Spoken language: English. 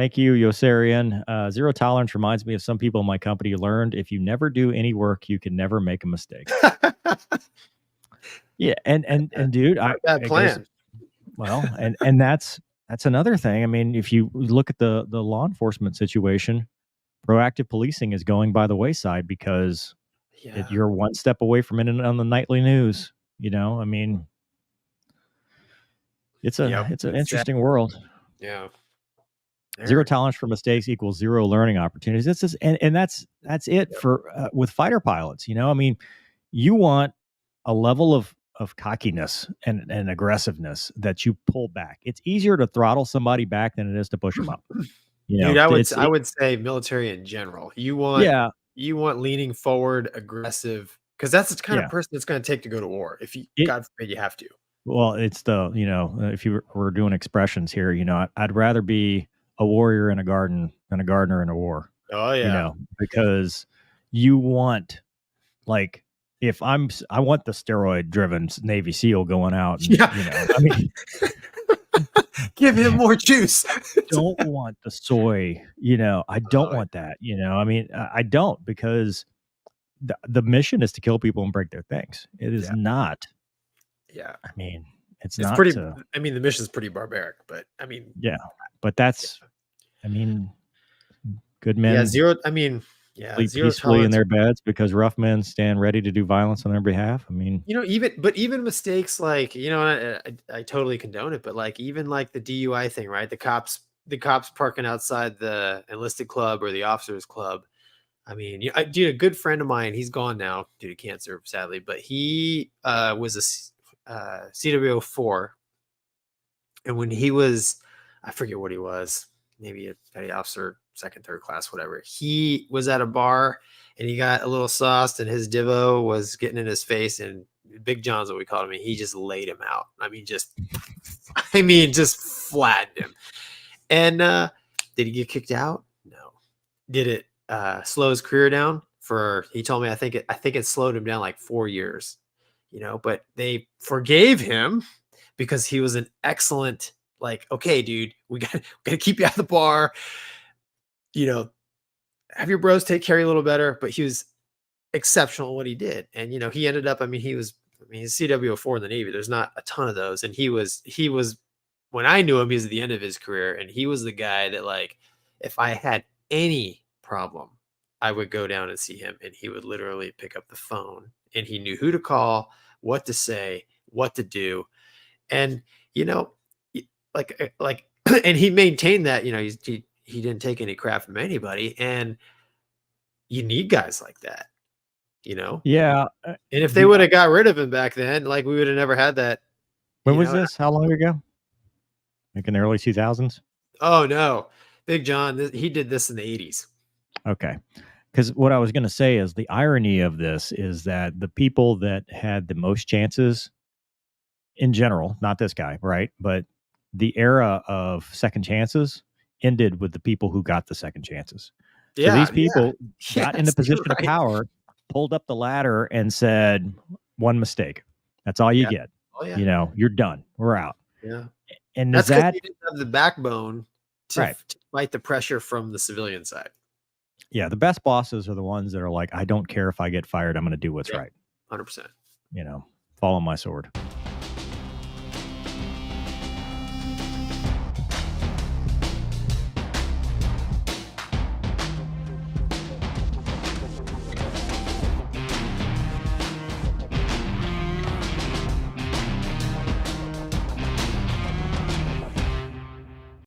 Thank you, Yosarian. Zero tolerance reminds me of some people in my company learned if you never do any work, you can never make a mistake. Yeah, and dude, Not a bad it goes plan. well, and that's another thing. I mean, if you look at the law enforcement situation, proactive policing is going by the wayside because Yeah. you're one step away from it on the nightly news. I mean, it's an interesting world. Yeah. Zero tolerance for mistakes equals zero learning opportunities. That's just, and that's it for with fighter pilots. I mean, you want a level of cockiness and aggressiveness that you pull back. It's easier to throttle somebody back than it is to push them up. Dude, I would say military in general. You want leaning forward, aggressive, because that's the kind of person it's going to take to go to war. If you, God forbid, you have to. Well, it's the if you were doing expressions here, I'd rather be a warrior in a garden than a gardener in a war. Oh yeah, because you want I want the steroid-driven Navy SEAL going out. And, I mean, give him more juice. I don't want the soy. I don't want that. I mean, I don't, because the mission is to kill people and break their things. It is not. Yeah, I mean, it's not pretty. I mean, the mission is pretty barbaric, but I mean, but that's. I mean, good men. Yeah, zero. I mean. Sleep peacefully in their beds because rough men stand ready to do violence on their behalf. I mean, even mistakes like, I totally condone it, but like even like the DUI thing, right? The cops parking outside the enlisted club or the officers club. I mean, dude, a good friend of mine, he's gone now due to cancer, sadly, but he was a CWO4, and when he was, I forget what he was, maybe a petty officer, second, third class, whatever. He was at a bar and he got a little sauced and his divo was getting in his face, and Big John's what we called him. And he just laid him out. I mean, just flattened him. And did he get kicked out? No. Did it slow his career down? He told me, I think it slowed him down like 4 years, but they forgave him because he was an excellent, like, okay, dude, we got to keep you out of the bar. Have your bros take care of you a little better, but he was exceptional at what he did. And, he ended up, he's CWO4 in the Navy. There's not a ton of those. And he was, when I knew him, he was at the end of his career. And he was the guy that, like, if I had any problem, I would go down and see him, and he would literally pick up the phone, and he knew who to call, what to say, what to do. And, and he maintained that, he didn't take any crap from anybody, and you need guys like that, Yeah. And if they would have got rid of him back then, like, we would have never had that. When was this? How long ago? Like in the early 2000s? Oh no, Big John, he did this in the 80s. Okay. Because what I was going to say is the irony of this is that the people that had the most chances in general, not this guy, right? But the era of second chances ended with the people who got the second chances. So these people got in a position of power, pulled up the ladder, and said, one mistake. That's all you get. Oh, yeah. You're done. We're out. Yeah. And that's because you didn't have the backbone to fight the pressure from the civilian side. Yeah. The best bosses are the ones that are like, I don't care if I get fired. I'm going to do what's right. 100%. Follow my sword.